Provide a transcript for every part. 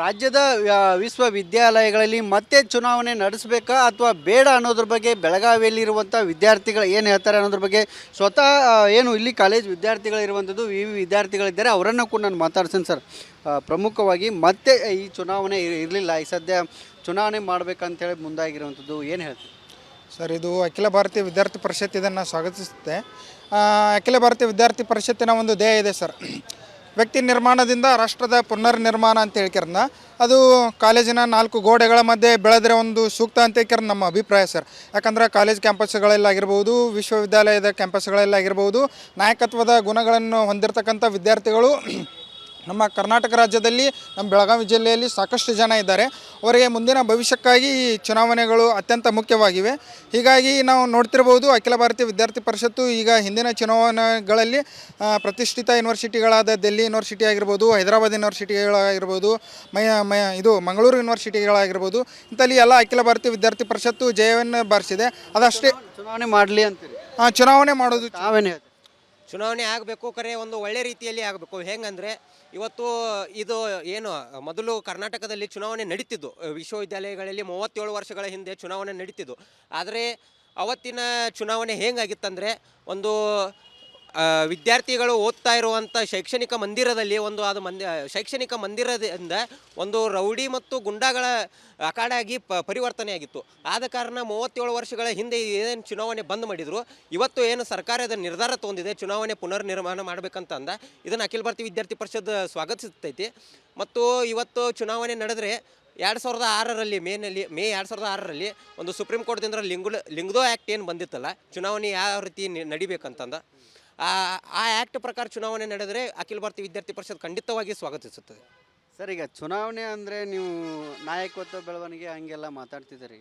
ರಾಜ್ಯದ ವಿಶ್ವವಿದ್ಯಾಲಯಗಳಲ್ಲಿ ಮತ್ತೆ ಚುನಾವಣೆ ನಡೆಸಬೇಕಾ ಅಥವಾ ಬೇಡ ಅನ್ನೋದ್ರ ಬಗ್ಗೆ ಬೆಳಗಾವಿಯಲ್ಲಿರುವಂಥ ವಿದ್ಯಾರ್ಥಿಗಳು ಏನು ಹೇಳ್ತಾರೆ ಅನ್ನೋದ್ರ ಬಗ್ಗೆ ಸ್ವತಃ ಏನು ಇಲ್ಲಿ ಕಾಲೇಜ್ ವಿದ್ಯಾರ್ಥಿಗಳಿರುವಂಥದ್ದು ವಿದ್ಯಾರ್ಥಿಗಳಿದ್ದಾರೆ ಅವರನ್ನು ಕೂಡ ನಾನು ಮಾತಾಡ್ತೀನಿ ಸರ್. ಪ್ರಮುಖವಾಗಿ ಮತ್ತೆ ಈ ಚುನಾವಣೆ ಇರಲಿಲ್ಲ, ಈ ಸದ್ಯ ಚುನಾವಣೆ ಮಾಡಬೇಕಂತೇಳಿ ಮುಂದಾಗಿರುವಂಥದ್ದು ಏನು ಹೇಳ್ತೀವಿ ಸರ್? ಇದು ಅಖಿಲ ಭಾರತೀಯ ವಿದ್ಯಾರ್ಥಿ ಪರಿಷತ್ ಇದನ್ನು ಸ್ವಾಗತಿಸುತ್ತೆ. ಅಖಿಲ ಭಾರತೀಯ ವಿದ್ಯಾರ್ಥಿ ಪರಿಷತ್ತಿನ ಒಂದು ಧ್ಯೇಯ ಇದೆ ಸರ್, ವ್ಯಕ್ತಿ ನಿರ್ಮಾಣದಿಂದ ರಾಷ್ಟ್ರದ ಪುನರ್ ನಿರ್ಮಾಣ ಅಂತ ಹೇಳ್ಕ್ಯಾರನ್ನ. ಅದು ಕಾಲೇಜಿನ 4 ಗೋಡೆಗಳ ಮಧ್ಯೆ ಬೆಳೆದ್ರೆ ಒಂದು ಸೂಕ್ತ ಅಂತ ಹೇಳ್ಕ್ಯಾರ ನಮ್ಮ ಅಭಿಪ್ರಾಯ ಸರ್. ಯಾಕಂದ್ರೆ ಕಾಲೇಜ್ ಕ್ಯಾಂಪಸ್ಗಳಲ್ಲಾಗಿರ್ಬೋದು, ವಿಶ್ವವಿದ್ಯಾಲಯದ ಕ್ಯಾಂಪಸ್ಗಳಲ್ಲಾಗಿರ್ಬೋದು, ನಾಯಕತ್ವದ ಗುಣಗಳನ್ನು ಹೊಂದಿರತಕ್ಕಂಥ ವಿದ್ಯಾರ್ಥಿಗಳು ನಮ್ಮ ಕರ್ನಾಟಕ ರಾಜ್ಯದಲ್ಲಿ, ನಮ್ಮ ಬೆಳಗಾವಿ ಜಿಲ್ಲೆಯಲ್ಲಿ ಸಾಕಷ್ಟು ಜನ ಇದ್ದಾರೆ. ಅವರಿಗೆ ಮುಂದಿನ ಭವಿಷ್ಯಕ್ಕಾಗಿ ಈ ಚುನಾವಣೆಗಳು ಅತ್ಯಂತ ಮುಖ್ಯವಾಗಿವೆ. ಹೀಗಾಗಿ ನಾವು ನೋಡ್ತಿರ್ಬೋದು, ಅಖಿಲ ಭಾರತೀಯ ವಿದ್ಯಾರ್ಥಿ ಪರಿಷತ್ತು ಈಗ ಹಿಂದಿನ ಚುನಾವಣೆಗಳಲ್ಲಿ ಪ್ರತಿಷ್ಠಿತ ಯೂನಿವರ್ಸಿಟಿಗಳಾದ ದಿಲ್ಲಿ ಯೂನಿವರ್ಸಿಟಿ ಆಗಿರ್ಬೋದು, ಹೈದರಾಬಾದ್ ಯೂನಿವರ್ಸಿಟಿಗಳಾಗಿರ್ಬೋದು, ಇದು ಮಂಗಳೂರು ಯೂನಿವರ್ಸಿಟಿಗಳಾಗಿರ್ಬೋದು, ಇಂಥಲ್ಲಿ ಎಲ್ಲ ಅಖಿಲ ಭಾರತೀಯ ವಿದ್ಯಾರ್ಥಿ ಪರಿಷತ್ತು ಜಯವನ್ನು ಬಾರಿಸಿದೆ. ಅದಷ್ಟೇ ಚುನಾವಣೆ ಮಾಡಲಿ ಅಂತೀರಿ? ಚುನಾವಣೆ ಮಾಡೋದು ನಾವೇನು ಚುನಾವಣೆ ಆಗಬೇಕು, ಕರೆ ಒಂದು ಒಳ್ಳೆ ರೀತಿಯಲ್ಲಿ ಆಗಬೇಕು. ಹೆಂಗಂದರೆ ಇವತ್ತು ಇದು ಏನು ಮೊದಲು ಕರ್ನಾಟಕದಲ್ಲಿ ಚುನಾವಣೆ ನಡೀತಿದ್ದು, ವಿಶ್ವವಿದ್ಯಾಲಯಗಳಲ್ಲಿ 37 ವರ್ಷಗಳ ಹಿಂದೆ ಚುನಾವಣೆ ನಡೀತಿದ್ದು. ಆದರೆ ಅವತ್ತಿನ ಚುನಾವಣೆ ಹೇಗಾಗಿತ್ತಂದರೆ, ಒಂದು ವಿದ್ಯಾರ್ಥಿಗಳು ಓದ್ತಾ ಇರುವಂಥ ಶೈಕ್ಷಣಿಕ ಮಂದಿರದಲ್ಲಿ ಶೈಕ್ಷಣಿಕ ಮಂದಿರದಿಂದ ಒಂದು ರೌಡಿ ಮತ್ತು ಗುಂಡಾಗಳ ಅಖಾಡಾಗಿ ಪರಿವರ್ತನೆಯಾಗಿತ್ತು. ಆದ ಕಾರಣ 37 ವರ್ಷಗಳ ಹಿಂದೆ ಏನು ಚುನಾವಣೆ ಬಂದ್ ಮಾಡಿದರು, ಇವತ್ತು ಏನು ಸರ್ಕಾರದ ನಿರ್ಧಾರ ತೊಗೊಂಡಿದೆ ಚುನಾವಣೆ ಪುನರ್ ನಿರ್ಮಾಣ ಮಾಡಬೇಕಂತ ಇದನ್ನು ಅಖಿಲ ಭಾರತೀಯ ವಿದ್ಯಾರ್ಥಿ ಪರಿಷತ್ ಸ್ವಾಗತಿಸ್ತೈತಿ. ಮತ್ತು ಇವತ್ತು ಚುನಾವಣೆ ನಡೆದರೆ 2006ರಲ್ಲಿ ಮೇ 2006ರಲ್ಲಿ ಒಂದು ಸುಪ್ರೀಂ ಕೋರ್ಟ್ದಿಂದ ಲಿಂಗ್ದೋ ಆ್ಯಕ್ಟ್ ಏನು ಬಂದಿತ್ತಲ್ಲ, ಚುನಾವಣೆ ಯಾವ ರೀತಿ ನಡಿಬೇಕಂತಂದ, ಆ ಆ್ಯಕ್ಟ್ ಪ್ರಕಾರ ಚುನಾವಣೆ ನಡೆದರೆ ಅಖಿಲ ಭಾರತೀಯ ವಿದ್ಯಾರ್ಥಿ ಪರಿಷತ್ ಖಂಡಿತವಾಗಿ ಸ್ವಾಗತಿಸುತ್ತದೆ. ಸರ್, ಈಗ ಚುನಾವಣೆ ಅಂದರೆ ನೀವು ನಾಯಕತ್ವ ಬೆಳವಣಿಗೆ ಹಂಗೆಲ್ಲ ಮಾತಾಡ್ತಿದ್ದೀರಿ.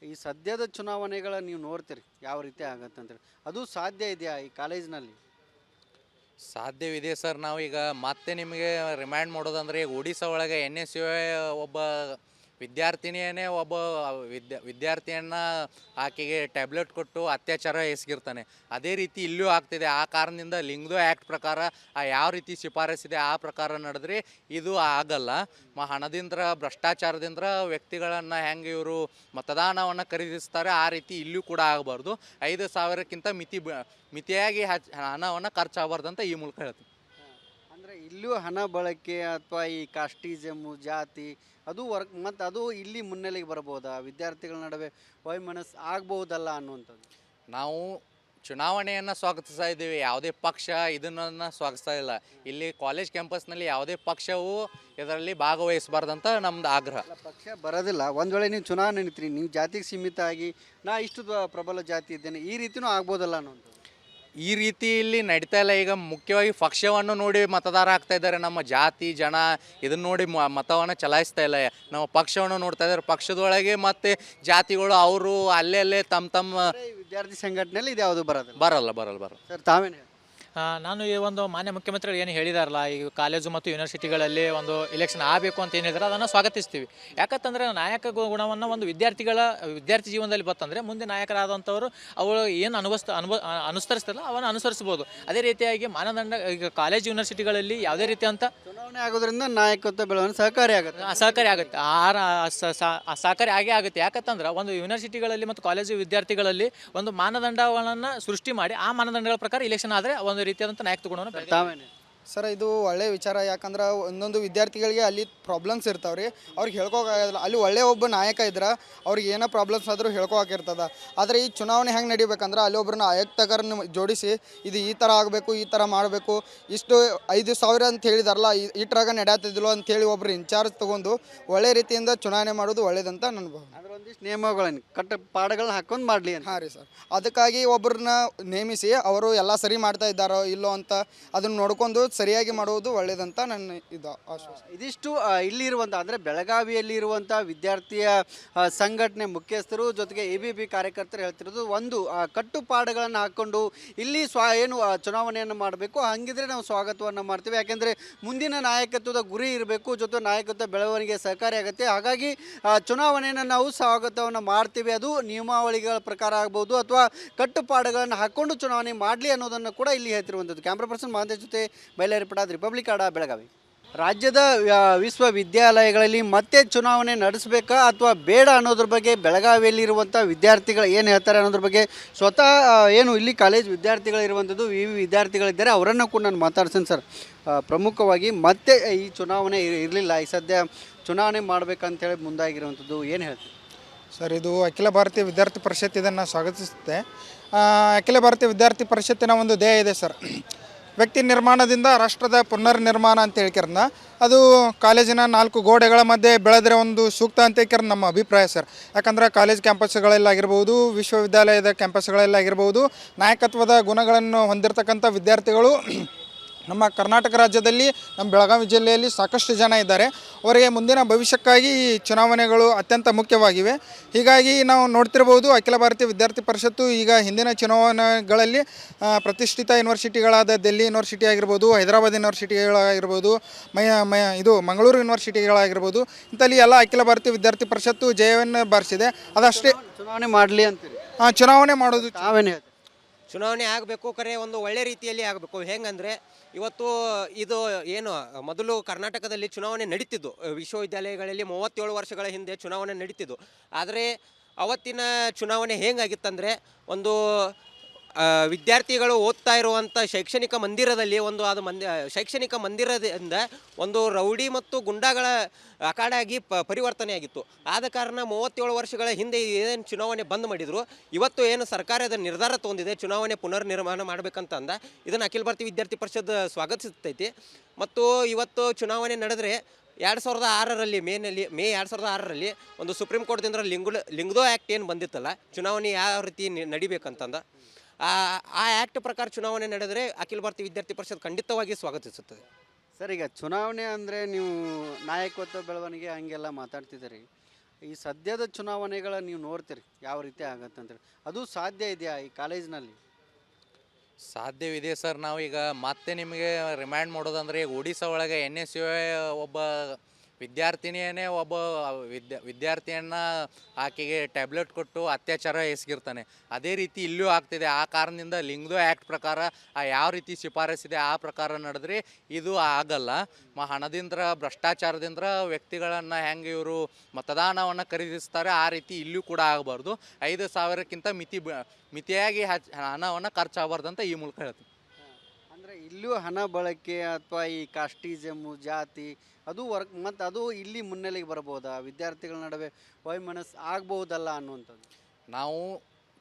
ಈ ಸದ್ಯದ ಚುನಾವಣೆಗಳ ನೀವು ನೋಡ್ತೀರಿ ಯಾವ ರೀತಿ ಆಗತ್ತೆ ಅಂತೇಳಿ, ಅದು ಸಾಧ್ಯ ಇದೆಯಾ ಈ ಕಾಲೇಜಿನಲ್ಲಿ? ಸಾಧ್ಯವಿದೆ ಸರ್. ನಾವೀಗ ಮತ್ತೆ ನಿಮಗೆ ರಿಮೈಂಡ್ ಮಾಡೋದಂದರೆ, ಈಗ ಒಡಿಸ್ಸಾ ಒಳಗೆ NSU ಒಬ್ಬ ವಿದ್ಯಾರ್ಥಿನಿಯೇ ಒಬ್ಬ ವಿದ್ಯಾರ್ಥಿಯನ್ನು ಆಕೆಗೆ ಟ್ಯಾಬ್ಲೆಟ್ ಕೊಟ್ಟು ಅತ್ಯಾಚಾರ ಎಸಗಿರ್ತಾನೆ. ಅದೇ ರೀತಿ ಇಲ್ಲೂ ಆಗ್ತಿದೆ. ಆ ಕಾರಣದಿಂದ ಲಿಂಗ್ದೋ ಆ್ಯಕ್ಟ್ ಪ್ರಕಾರ ಯಾವ ರೀತಿ ಶಿಫಾರಸಿದೆ ಆ ಪ್ರಕಾರ ನಡೆದ್ರೆ ಇದು ಆಗಲ್ಲ. ಹಣದಿಂದ ಭ್ರಷ್ಟಾಚಾರದಿಂದ ವ್ಯಕ್ತಿಗಳನ್ನು ಹೆಂಗೆ ಇವರು ಮತದಾನವನ್ನು ಖರೀದಿಸ್ತಾರೆ, ಆ ರೀತಿ ಇಲ್ಲೂ ಕೂಡ ಆಗಬಾರ್ದು. 5,000ಕ್ಕಿಂತ ಮಿತಿಯಾಗಿ ಹಣವನ್ನು ಖರ್ಚಾಗಬಾರ್ದು ಅಂತ ಈ ಮೂಲಕ ಹೇಳ್ತೀನಿ. ಅಂದರೆ ಇಲ್ಲೂ ಹಣ ಬಳಕೆ ಅಥವಾ ಈ ಕಾಸ್ಟಿಸಮು, ಜಾತಿ ಅದು ಮತ್ತು ಅದು ಇಲ್ಲಿ ಮುನ್ನೆಲೆಗೆ ಬರ್ಬೋದಾ? ವಿದ್ಯಾರ್ಥಿಗಳ ನಡುವೆ ವೈಮನಸ್ಸು ಆಗ್ಬೋದಲ್ಲ ಅನ್ನುವಂಥದ್ದು. ನಾವು ಚುನಾವಣೆಯನ್ನು ಸ್ವಾಗತಿಸ್ತಾ ಇದ್ದೀವಿ, ಯಾವುದೇ ಪಕ್ಷ ಇದನ್ನು ಸ್ವಾಗತಿಸ್ತಾ ಇಲ್ಲ. ಇಲ್ಲಿ ಕಾಲೇಜ್ ಕ್ಯಾಂಪಸ್ನಲ್ಲಿ ಯಾವುದೇ ಪಕ್ಷವು ಇದರಲ್ಲಿ ಭಾಗವಹಿಸಬಾರ್ದಂತ ನಮ್ದು ಆಗ್ರಹ. ಪಕ್ಷ ಬರೋದಿಲ್ಲ, ಒಂದು ವೇಳೆ ನೀವು ಚುನಾವಣೆ ನಿಂತ್ರಿ, ನಿಮ್ಮ ಜಾತಿಗೆ ಸೀಮಿತ ಆಗಿ ನಾ ಇಷ್ಟು ಪ್ರಬಲ ಜಾತಿ ಇದ್ದೇನೆ, ಈ ರೀತಿಯೂ ಆಗ್ಬೋದಲ್ಲ ಅನ್ನೋದು. ಈ ರೀತಿ ಇಲ್ಲಿ ನಡೀತಾ ಇಲ್ಲ. ಈಗ ಮುಖ್ಯವಾಗಿ ಪಕ್ಷವನ್ನು ನೋಡಿ ಮತದಾರ ಆಗ್ತಾ ಇದ್ದಾರೆ. ನಮ್ಮ ಜಾತಿ ಜನ ಇದನ್ನು ನೋಡಿ ಮತವನ್ನು ಚಲಾಯಿಸ್ತಾ ಇಲ್ಲ. ನಾವು ಪಕ್ಷವನ್ನು ನೋಡ್ತಾ ಇದ್ದಾರೆ. ಪಕ್ಷದೊಳಗೆ ಮತ್ತು ಜಾತಿಗಳು ಅವರು ಅಲ್ಲೇ ತಮ್ಮ ವಿದ್ಯಾರ್ಥಿ ಸಂಘಟನೆಯಲ್ಲಿ ಇದು ಯಾವುದು ಬರಲ್ಲ. ಸರ್, ತಾವೇನು ಹೇಳಿ? ನಾನು ಈ ಒಂದು ಮಾನ್ಯ ಮುಖ್ಯಮಂತ್ರಿಗಳು ಏನು ಹೇಳಿದಾರಲ್ಲ, ಈ ಕಾಲೇಜು ಮತ್ತು ಯೂನಿವರ್ಸಿಟಿಗಳಲ್ಲಿ ಒಂದು ಇಲೆಕ್ಷನ್ ಆಗಬೇಕು ಅಂತ ಏನು ಹೇಳಿದಾರೆ ಅದನ್ನು ಸ್ವಾಗತಿಸ್ತೀವಿ. ಯಾಕಂತಂದರೆ ನಾಯಕ ಗುಣವನ್ನು ಒಂದು ವಿದ್ಯಾರ್ಥಿ ಜೀವನದಲ್ಲಿ ಬರ್ತಂದರೆ ಮುಂದೆ ನಾಯಕರಾದಂಥವರು ಅವರು ಏನು ಅನುಸರಿಸ್ತಲ್ಲ ಅವನ್ನು ಅನುಸರಿಸ್ಬೋದು. ಅದೇ ರೀತಿಯಾಗಿ ಮಾನದಂಡ ಈಗ ಕಾಲೇಜ್ ಯೂನಿವರ್ಸಿಟಿಗಳಲ್ಲಿ ಯಾವುದೇ ರೀತಿ ಅಂತ ಚುನಾವಣೆ ಆಗೋದ್ರಿಂದ ನಾಯಕತ್ವ ಬೆಳವಣಿಗೆ ಸಹಕಾರಿ ಆಗುತ್ತೆ. ಸಹಕಾರಿ ಆಗೇ ಆಗುತ್ತೆ. ಯಾಕಂತಂದ್ರೆ ಒಂದು ಯೂನಿವರ್ಸಿಟಿಗಳಲ್ಲಿ ಮತ್ತು ಕಾಲೇಜು ವಿದ್ಯಾರ್ಥಿಗಳಲ್ಲಿ ಒಂದು ಮಾನದಂಡಗಳನ್ನು ಸೃಷ್ಟಿ ಮಾಡಿ ಆ ಮಾನದಂಡಗಳ ಪ್ರಕಾರ ಇಲೆಕ್ಷನ್ ಆದರೆ ಒಂದು ರೀತಿಯಾದಂಥ ನಾಯಕ ತಗೊಂಡು ಸರ್, ಇದು ಒಳ್ಳೆಯ ವಿಚಾರ. ಯಾಕಂದ್ರೆ ಒಂದೊಂದು ವಿದ್ಯಾರ್ಥಿಗಳಿಗೆ ಅಲ್ಲಿ ಪ್ರಾಬ್ಲಮ್ಸ್ ಇರ್ತಾವೆ ರೀ, ಅವ್ರಿಗೆ ಹೇಳ್ಕೋಕ್ಕಾಗೋದಿಲ್ಲ. ಅಲ್ಲಿ ಒಳ್ಳೆಯ ಒಬ್ಬ ನಾಯಕ ಇದ್ರೆ ಅವ್ರಿಗೆ ಏನೋ ಪ್ರಾಬ್ಲಮ್ಸ್ ಆದರೂ ಹೇಳ್ಕೊಳಕಿರ್ತದೆ. ಆದರೆ ಈ ಚುನಾವಣೆ ಹೆಂಗೆ ನಡಿಬೇಕಂದ್ರೆ ಅಲ್ಲಿ ಒಬ್ಬರನ್ನ ಆಯುಕ್ತಕರನ್ನ ಜೋಡಿಸಿ ಇದು ಈ ಥರ ಆಗಬೇಕು, ಈ ಥರ ಮಾಡಬೇಕು, ಇಷ್ಟು 5,000 ಅಂತ ಹೇಳಿದಾರಲ್ಲ, ಇಟ್ರಾಗ ನಡೆಯತ್ತಿದ್ದಿಲ್ಲ ಅಂತೇಳಿ ಒಬ್ಬರು ಇನ್ಚಾರ್ಜ್ ತೊಗೊಂಡು ಒಳ್ಳೆ ರೀತಿಯಿಂದ ಚುನಾವಣೆ ಮಾಡೋದು ಒಳ್ಳೇದಂತ ನನ್ನ ಭಾವನೆ. ಒಂದಿಷ್ಟು ನಿಯಮಗಳನ್ನು ಪಾಠಗಳನ್ನ ಹಾಕೊಂಡು ಮಾಡಲಿ. ಹಾಂ ರೀ ಸರ್, ಅದಕ್ಕಾಗಿ ಒಬ್ಬರನ್ನ ನೇಮಿಸಿ ಅವರು ಎಲ್ಲ ಸರಿ ಮಾಡ್ತಾ ಇದ್ದಾರೋ ಇಲ್ಲೋ ಅಂತ ಅದನ್ನು ನೋಡ್ಕೊಂಡು ಸರಿಯಾಗಿ ಮಾಡುವುದು ಒಳ್ಳೆಯದಂತ ನನ್ನ ಆಶ್ವಾಸ. ಇದಿಷ್ಟು ಇಲ್ಲಿರುವಂಥ ಅಂದರೆ ಬೆಳಗಾವಿಯಲ್ಲಿರುವಂಥ ವಿದ್ಯಾರ್ಥಿಯ ಸಂಘಟನೆ ಮುಖ್ಯಸ್ಥರು ಜೊತೆಗೆ ABP ಕಾರ್ಯಕರ್ತರು ಹೇಳ್ತಿರೋದು, ಒಂದು ಕಟ್ಟುಪಾಡುಗಳನ್ನು ಹಾಕ್ಕೊಂಡು ಇಲ್ಲಿ ಏನು ಚುನಾವಣೆಯನ್ನು ಮಾಡಬೇಕು, ಹಂಗಿದ್ರೆ ನಾವು ಸ್ವಾಗತವನ್ನು ಮಾಡ್ತೀವಿ. ಯಾಕೆಂದರೆ ಮುಂದಿನ ನಾಯಕತ್ವದ ಗುರಿ ಇರಬೇಕು, ಜೊತೆ ನಾಯಕತ್ವ ಬೆಳವಣಿಗೆ ಸಹಕಾರಿ ಆಗುತ್ತೆ. ಹಾಗಾಗಿ ಚುನಾವಣೆಯನ್ನು ನಾವು ಸ್ವಾಗತವನ್ನು ಮಾಡ್ತೀವಿ. ಅದು ನಿಯಮಾವಳಿಗಳ ಪ್ರಕಾರ ಆಗ್ಬೋದು ಅಥವಾ ಕಟ್ಟುಪಾಡುಗಳನ್ನು ಹಾಕ್ಕೊಂಡು ಚುನಾವಣೆ ಮಾಡಲಿ ಅನ್ನೋದನ್ನು ಕೂಡ ಇಲ್ಲಿ ಹೇಳ್ತಿರುವಂಥದ್ದು. ಕ್ಯಾಮ್ರಾ ಪರ್ಸನ್ ಮಹಾಂತೇಶ್ ಜೊತೆ ಬಯಲಾರಿ ಪಡಾದ್, ರಿಪಬ್ಲಿಕ್ ಕನ್ನಡ, ಬೆಳಗಾವಿ. ರಾಜ್ಯದ ವಿಶ್ವವಿದ್ಯಾಲಯಗಳಲ್ಲಿ ಮತ್ತೆ ಚುನಾವಣೆ ನಡೆಸಬೇಕಾ ಅಥವಾ ಬೇಡ ಅನ್ನೋದ್ರ ಬಗ್ಗೆ ಬೆಳಗಾವಿಯಲ್ಲಿರುವಂಥ ವಿದ್ಯಾರ್ಥಿಗಳು ಏನು ಹೇಳ್ತಾರೆ ಅನ್ನೋದ್ರ ಬಗ್ಗೆ ಸ್ವತಃ ಏನು ಇಲ್ಲಿ ಕಾಲೇಜ್ ವಿದ್ಯಾರ್ಥಿಗಳಿರುವಂಥದ್ದು ವಿದ್ಯಾರ್ಥಿಗಳಿದ್ದಾರೆ ಅವರನ್ನು ಕೂಡ ನಾನು ಮಾತಾಡ್ತೀನಿ ಸರ್. ಪ್ರಮುಖವಾಗಿ ಮತ್ತೆ ಈ ಚುನಾವಣೆ ಇರಲಿಲ್ಲ, ಈ ಸದ್ಯ ಚುನಾವಣೆ ಮಾಡಬೇಕಂತೇಳಿ ಮುಂದಾಗಿರುವಂಥದ್ದು ಏನು ಹೇಳ್ತೀವಿ ಸರ್? ಇದು ಅಖಿಲ ಭಾರತೀಯ ವಿದ್ಯಾರ್ಥಿ ಪರಿಷತ್ ಇದನ್ನು ಸ್ವಾಗತಿಸುತ್ತೆ. ಅಖಿಲ ಭಾರತೀಯ ವಿದ್ಯಾರ್ಥಿ ಪರಿಷತ್ತಿನ ಒಂದು ಧ್ಯೇಯ ಇದೆ ಸರ್, ವ್ಯಕ್ತಿ ನಿರ್ಮಾಣದಿಂದ ರಾಷ್ಟ್ರದ ಪುನರ್ನಿರ್ಮಾಣ ಅಂತ ಹೇಳ್ಕಿರನ್ನ ಅದು ಕಾಲೇಜಿನ 4 ಗೋಡೆಗಳ ಮಧ್ಯೆ ಬೆಳೆದ್ರೆ ಒಂದು ಸೂಕ್ತ ಅಂತ ಹೇಳ್ಕಿರ ನಮ್ಮ ಅಭಿಪ್ರಾಯ ಸರ್. ಯಾಕಂದ್ರೆ ಕಾಲೇಜ್ ಕ್ಯಾಂಪಸ್ಗಳಲ್ಲಾಗಿರ್ಬೋದು, ವಿಶ್ವವಿದ್ಯಾಲಯದ ಕ್ಯಾಂಪಸ್ಗಳಲ್ಲಾಗಿರ್ಬೋದು, ನಾಯಕತ್ವದ ಗುಣಗಳನ್ನು ಹೊಂದಿರತಕ್ಕಂಥ ವಿದ್ಯಾರ್ಥಿಗಳು ನಮ್ಮ ಕರ್ನಾಟಕ ರಾಜ್ಯದಲ್ಲಿ, ನಮ್ಮ ಬೆಳಗಾವಿ ಜಿಲ್ಲೆಯಲ್ಲಿ ಸಾಕಷ್ಟು ಜನ ಇದ್ದಾರೆ. ಅವರಿಗೆ ಮುಂದಿನ ಭವಿಷ್ಯಕ್ಕಾಗಿ ಈ ಚುನಾವಣೆಗಳು ಅತ್ಯಂತ ಮುಖ್ಯವಾಗಿವೆ. ಹೀಗಾಗಿ ನಾವು ನೋಡ್ತಿರ್ಬೋದು, ಅಖಿಲ ಭಾರತೀಯ ವಿದ್ಯಾರ್ಥಿ ಪರಿಷತ್ತು ಈಗ ಹಿಂದಿನ ಚುನಾವಣೆಗಳಲ್ಲಿ ಪ್ರತಿಷ್ಠಿತ ಯೂನಿವರ್ಸಿಟಿಗಳಾದ ದಿಲ್ಲಿ ಯೂನಿವರ್ಸಿಟಿ ಆಗಿರ್ಬೋದು, ಹೈದರಾಬಾದ್ ಯೂನಿವರ್ಸಿಟಿಗಳಾಗಿರ್ಬೋದು, ಇದು ಮಂಗಳೂರು ಯೂನಿವರ್ಸಿಟಿಗಳಾಗಿರ್ಬೋದು, ಇಂಥಲ್ಲಿ ಎಲ್ಲ ಅಖಿಲ ಭಾರತೀಯ ವಿದ್ಯಾರ್ಥಿ ಪರಿಷತ್ತು ಜಯವನ್ನು ಬಾರಿಸಿದೆ. ಅದಷ್ಟೇ ಚುನಾವಣೆ ಮಾಡಲಿ ಅಂತೀರಿ? ಚುನಾವಣೆ ಮಾಡೋದು ತಾವೇನು ಹೇಳ್ತೀವಿ? ಚುನಾವಣೆ ಆಗಬೇಕು, ಕರೆ ಒಂದು ಒಳ್ಳೆ ರೀತಿಯಲ್ಲಿ ಆಗಬೇಕು. ಹೆಂಗಂದರೆ ಇವತ್ತು ಇದು ಏನು ಮೊದಲು ಕರ್ನಾಟಕದಲ್ಲಿ ಚುನಾವಣೆ ನಡೀತಿದ್ದು, ವಿಶ್ವವಿದ್ಯಾಲಯಗಳಲ್ಲಿ 37 ವರ್ಷಗಳ ಹಿಂದೆ ಚುನಾವಣೆ ನಡೀತಿದ್ದು. ಆದರೆ ಅವತ್ತಿನ ಚುನಾವಣೆ ಹೇಗಾಗಿತ್ತಂದರೆ, ಒಂದು ವಿದ್ಯಾರ್ಥಿಗಳು ಓದ್ತಾ ಇರುವಂಥ ಶೈಕ್ಷಣಿಕ ಮಂದಿರದಲ್ಲಿ ಶೈಕ್ಷಣಿಕ ಮಂದಿರದಿಂದ ಒಂದು ರೌಡಿ ಮತ್ತು ಗುಂಡಾಗಳ ಅಖಾಡಾಗಿ ಪರಿವರ್ತನೆ ಆಗಿತ್ತು. ಆದ ಕಾರಣ 37 ವರ್ಷಗಳ ಹಿಂದೆ ಏನು ಚುನಾವಣೆ ಬಂದ್ ಮಾಡಿದರು, ಇವತ್ತು ಏನು ಸರ್ಕಾರದ ನಿರ್ಧಾರ ತೊಗೊಂಡಿದೆ ಚುನಾವಣೆ ಪುನರ್ನಿರ್ಮಾಣ ಮಾಡಬೇಕಂತ ಇದನ್ನು ಅಖಿಲ ಭಾರತೀಯ ವಿದ್ಯಾರ್ಥಿ ಪರಿಷತ್ ಸ್ವಾಗತಿಸ್ತೈತಿ. ಮತ್ತು ಇವತ್ತು ಚುನಾವಣೆ ನಡೆದರೆ 2006ರಲ್ಲಿ ಮೇ 2006ರಲ್ಲಿ ಒಂದು ಸುಪ್ರೀಂ ಕೋರ್ಟ್ದಿಂದ ಲಿಂಗ್ದೋ ಆ್ಯಕ್ಟ್ ಏನು ಬಂದಿತ್ತಲ್ಲ, ಚುನಾವಣೆ ಯಾವ ರೀತಿ ನಡಿಬೇಕಂತಂದ ಆ ಆ್ಯಕ್ಟ್ ಪ್ರಕಾರ ಚುನಾವಣೆ ನಡೆದರೆ ಅಖಿಲ ಭಾರತೀಯ ವಿದ್ಯಾರ್ಥಿ ಪರಿಷತ್ ಖಂಡಿತವಾಗಿ ಸ್ವಾಗತಿಸುತ್ತದೆ. ಸರ್, ಈಗ ಚುನಾವಣೆ ಅಂದರೆ ನೀವು ನಾಯಕತ್ವ ಬೆಳವಣಿಗೆ ಹಂಗೆಲ್ಲ ಮಾತಾಡ್ತಿದ್ದೀರಿ. ಈ ಸದ್ಯದ ಚುನಾವಣೆಗಳ ನೀವು ನೋಡ್ತೀರಿ ಯಾವ ರೀತಿ ಆಗತ್ತೆ ಅಂತೇಳಿ, ಅದು ಸಾಧ್ಯ ಇದೆಯಾ ಈ ಕಾಲೇಜಿನಲ್ಲಿ? ಸಾಧ್ಯವಿದೆ ಸರ್. ನಾವೀಗ ಮತ್ತೆ ನಿಮಗೆ ರಿಮೈಂಡ್ ಮಾಡೋದಂದರೆ, ಈಗ ಒಡಿಸ್ಸಾ ಒಳಗೆ NSU ಒಬ್ಬ ವಿದ್ಯಾರ್ಥಿನಿಯೇ ಒಬ್ಬ ವಿದ್ಯಾರ್ಥಿಯನ್ನು ಆಕೆಗೆ ಟ್ಯಾಬ್ಲೆಟ್ ಕೊಟ್ಟು ಅತ್ಯಾಚಾರ ಎಸಗಿರ್ತಾನೆ. ಅದೇ ರೀತಿ ಇಲ್ಲೂ ಆಗ್ತಿದೆ. ಆ ಕಾರಣದಿಂದ ಲಿಂಗ್ದೋ ಆ್ಯಕ್ಟ್ ಪ್ರಕಾರ ಯಾವ ರೀತಿ ಶಿಫಾರಸಿದೆ ಆ ಪ್ರಕಾರ ನಡೆದ್ರೆ ಇದು ಆಗಲ್ಲ. ಹಣದಿಂದ ಭ್ರಷ್ಟಾಚಾರದಿಂದ ವ್ಯಕ್ತಿಗಳನ್ನು ಹೆಂಗೆ ಇವರು ಮತದಾನವನ್ನು ಖರೀದಿಸ್ತಾರೆ ಆ ರೀತಿ ಇಲ್ಲೂ ಕೂಡ ಆಗಬಾರ್ದು. 5,000ಕ್ಕಿಂತ ಮಿತಿಯಾಗಿ ಹಣವನ್ನು ಖರ್ಚಾಗಬಾರ್ದು ಅಂತ ಈ ಮೂಲಕ ಹೇಳ್ತೀನಿ. ಅಂದರೆ ಇಲ್ಲೂ ಹಣ ಬಳಕೆ ಅಥವಾ ಈ ಕಾಸ್ಟಿಸಮು, ಜಾತಿ ಅದು ಮತ್ತು ಅದು ಇಲ್ಲಿ ಮುನ್ನೆಲೆಗೆ ಬರ್ಬೋದಾ? ವಿದ್ಯಾರ್ಥಿಗಳ ನಡುವೆ ವೈಮನಸ್ಸು ಆಗ್ಬೋದಲ್ಲ ಅನ್ನುವಂಥದ್ದು. ನಾವು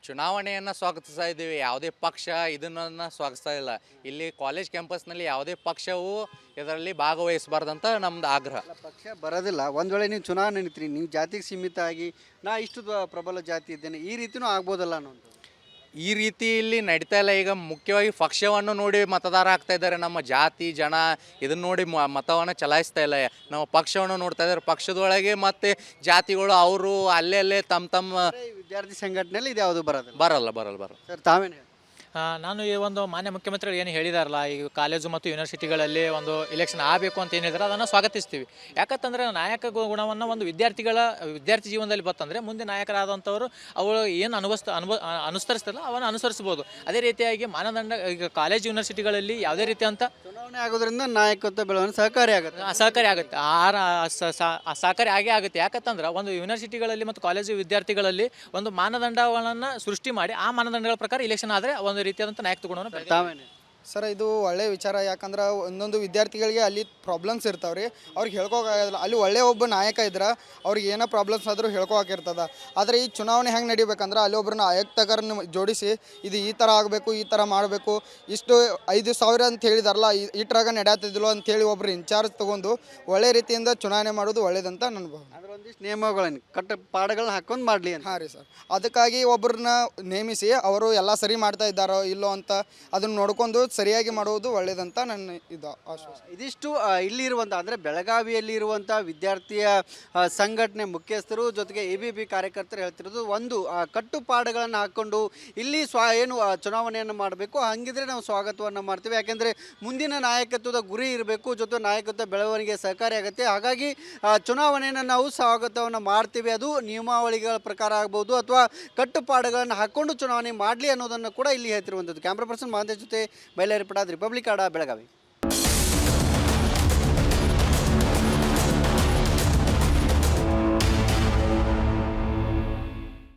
ಚುನಾವಣೆಯನ್ನು ಸ್ವಾಗತಿಸ್ತಾ ಇದ್ದೀವಿ, ಯಾವುದೇ ಪಕ್ಷ ಇದನ್ನು ಸ್ವಾಗತಿಸ್ತಾ ಇಲ್ಲ. ಇಲ್ಲಿ ಕಾಲೇಜ್ ಕ್ಯಾಂಪಸ್ನಲ್ಲಿ ಯಾವುದೇ ಪಕ್ಷವು ಇದರಲ್ಲಿ ಭಾಗವಹಿಸಬಾರ್ದಂತ ನಮ್ದು ಆಗ್ರಹ. ಪಕ್ಷ ಬರೋದಿಲ್ಲ, ಒಂದು ವೇಳೆ ನೀವು ಚುನಾವಣೆ ನಿಂತ್ರಿ, ನೀವು ಜಾತಿಗೆ ಸೀಮಿತ ಆಗಿ ನಾ ಇಷ್ಟು ಪ್ರಬಲ ಜಾತಿ ಇದ್ದೇನೆ ಈ ರೀತಿಯೂ ಆಗ್ಬೋದಲ್ಲ ಅನ್ನುವಂಥದ್ದು. ಈ ರೀತಿ ಇಲ್ಲಿ ನಡೀತಾ ಇಲ್ಲ. ಈಗ ಮುಖ್ಯವಾಗಿ ಪಕ್ಷವನ್ನು ನೋಡಿ ಮತದಾರ ಆಗ್ತಾ ಇದ್ದಾರೆ. ನಮ್ಮ ಜಾತಿ ಜನ ಇದನ್ನು ನೋಡಿ ಮತವನ್ನು ಚಲಾಯಿಸ್ತಾ ಇಲ್ಲ. ನಾವು ಪಕ್ಷವನ್ನು ನೋಡ್ತಾ ಇದ್ದಾರೆ. ಪಕ್ಷದೊಳಗೆ ಮತ್ತು ಜಾತಿಗಳು ಅವರು ಅಲ್ಲೇ ತಮ್ಮ ವಿದ್ಯಾರ್ಥಿ ಸಂಘಟನೆಯಲ್ಲಿ ಇದು ಯಾವುದು ಬರಲ್ಲ. ಸರ್, ತಾವೇನು ಹೇಳಿ? ನಾನು ಈ ಒಂದು ಮಾನ್ಯ ಮುಖ್ಯಮಂತ್ರಿಗಳು ಏನು ಹೇಳಿದಾರಲ್ಲ, ಈ ಕಾಲೇಜು ಮತ್ತು ಯೂನಿವರ್ಸಿಟಿಗಳಲ್ಲಿ ಒಂದು ಇಲೆಕ್ಷನ್ ಆಗಬೇಕು ಅಂತ ಏನು ಹೇಳಿದಾರೆ ಅದನ್ನು ಸ್ವಾಗತಿಸ್ತೀವಿ. ಯಾಕಂತಂದರೆ ನಾಯಕ ಗುಣವನ್ನು ಒಂದು ವಿದ್ಯಾರ್ಥಿ ಜೀವನದಲ್ಲಿ ಬರ್ತಂದರೆ ಮುಂದೆ ನಾಯಕರಾದಂಥವರು ಅವರು ಏನು ಅನುಸರಿಸ್ತಲ್ಲ ಅವನ್ನು ಅನುಸರಿಸ್ಬೋದು. ಅದೇ ರೀತಿಯಾಗಿ ಮಾನದಂಡ ಈಗ ಕಾಲೇಜು ಯೂನಿವರ್ಸಿಟಿಗಳಲ್ಲಿ ಯಾವುದೇ ರೀತಿ ಅಂತ ಚುನಾವಣೆ ಆಗೋದ್ರಿಂದ ನಾಯಕತ್ವ ಬೆಳವಣಿಗೆ ಸಹಕಾರಿ ಆಗುತ್ತೆ. ಸಹಕಾರಿ ಆಗೇ ಆಗುತ್ತೆ. ಯಾಕಂತಂದ್ರೆ ಒಂದು ಯೂನಿವರ್ಸಿಟಿಗಳಲ್ಲಿ ಮತ್ತು ಕಾಲೇಜು ವಿದ್ಯಾರ್ಥಿಗಳಲ್ಲಿ ಒಂದು ಮಾನದಂಡಗಳನ್ನು ಸೃಷ್ಟಿ ಮಾಡಿ ಆ ಮಾನದಂಡಗಳ ಪ್ರಕಾರ ಇಲೆಕ್ಷನ್ ಆದರೆ ಒಂದು ರೀತಿಯಾದಂಥ ನಾಯಕ ಗುಣವನ್ನು ತಾವೇನೆ ಸರ್, ಇದು ಒಳ್ಳೆಯ ವಿಚಾರ. ಯಾಕಂದ್ರೆ ಒಂದೊಂದು ವಿದ್ಯಾರ್ಥಿಗಳಿಗೆ ಅಲ್ಲಿ ಪ್ರಾಬ್ಲಮ್ಸ್ ಇರ್ತಾವೆ ರೀ, ಅವ್ರಿಗೆ ಹೇಳ್ಕೋಕ್ಕಾಗೋದಿಲ್ಲ. ಅಲ್ಲಿ ಒಳ್ಳೆಯ ಒಬ್ಬ ನಾಯಕ ಇದ್ರೆ ಅವ್ರಿಗೆ ಏನೋ ಪ್ರಾಬ್ಲಮ್ಸ್ ಆದರೂ ಹೇಳ್ಕೊಳಕಿರ್ತದೆ. ಆದರೆ ಈ ಚುನಾವಣೆ ಹೆಂಗೆ ನಡಿಬೇಕಂದ್ರೆ ಅಲ್ಲಿ ಒಬ್ಬರನ್ನ ಆಯುಕ್ತಕರನ್ನ ಜೋಡಿಸಿ ಇದು ಈ ಥರ ಆಗಬೇಕು, ಈ ಥರ ಮಾಡಬೇಕು, ಇಷ್ಟು 5,000 ಅಂತ ಹೇಳಿದಾರಲ್ಲ, ಇಟ್ರಾಗ ನಡೆಯತ್ತಿದ್ದಿಲ್ಲ ಅಂತೇಳಿ ಒಬ್ಬರು ಇನ್ಚಾರ್ಜ್ ತೊಗೊಂಡು ಒಳ್ಳೆ ರೀತಿಯಿಂದ ಚುನಾವಣೆ ಮಾಡೋದು ಒಳ್ಳೇದಂತ ನನ್ನ ಭಾವನೆ. ಒಂದಿಷ್ಟು ನಿಯಮಗಳನ್ನು ಪಾಠಗಳನ್ನ ಹಾಕೊಂಡು ಮಾಡಲಿ ಅಂತ. ಹಾಂ ರೀ ಸರ್, ಅದಕ್ಕಾಗಿ ಒಬ್ಬರನ್ನ ನೇಮಿಸಿ ಅವರು ಎಲ್ಲ ಸರಿ ಮಾಡ್ತಾ ಇದ್ದಾರೋ ಇಲ್ಲೋ ಅಂತ ಅದನ್ನು ನೋಡ್ಕೊಂಡು ಸರಿಯಾಗಿ ಮಾಡುವುದು ಒಳ್ಳೆಯದಂತ ನನ್ನ ಆಶ್ವಾಸ. ಇದಿಷ್ಟು ಇಲ್ಲಿರುವಂಥ ಅಂದರೆ ಬೆಳಗಾವಿಯಲ್ಲಿರುವಂಥ ವಿದ್ಯಾರ್ಥಿಯ ಸಂಘಟನೆ ಮುಖ್ಯಸ್ಥರು ಜೊತೆಗೆ ABP ಕಾರ್ಯಕರ್ತರು ಹೇಳ್ತಿರೋದು, ಒಂದು ಕಟ್ಟುಪಾಡುಗಳನ್ನು ಹಾಕ್ಕೊಂಡು ಇಲ್ಲಿ ಏನು ಚುನಾವಣೆಯನ್ನು ಮಾಡಬೇಕು, ಹಂಗಿದ್ರೆ ನಾವು ಸ್ವಾಗತವನ್ನು ಮಾಡ್ತೀವಿ. ಯಾಕೆಂದರೆ ಮುಂದಿನ ನಾಯಕತ್ವದ ಗುರಿ ಇರಬೇಕು, ಜೊತೆ ನಾಯಕತ್ವ ಬೆಳವಣಿಗೆ ಸಹಕಾರಿ ಆಗುತ್ತೆ. ಹಾಗಾಗಿ ಚುನಾವಣೆಯನ್ನು ನಾವು ಸ್ವಾಗತವನ್ನು ಮಾಡ್ತೀವಿ. ಅದು ನಿಯಮಾವಳಿಗಳ ಪ್ರಕಾರ ಆಗ್ಬೋದು ಅಥವಾ ಕಟ್ಟುಪಾಡುಗಳನ್ನು ಹಾಕ್ಕೊಂಡು ಚುನಾವಣೆ ಮಾಡಲಿ ಅನ್ನೋದನ್ನು ಕೂಡ ಇಲ್ಲಿ ಹೇಳ್ತಿರುವಂಥದ್ದು. ಕ್ಯಾಮ್ರಾ ಪರ್ಸನ್ ಮಹಾಂತೇಶ್ ಜೊತೆ ಬಯಲಾರಿ ಪಡಾದ್, ರಿಪಬ್ಲಿಕ್ ಕನ್ನಡ, ಬೆಳಗಾವಿ.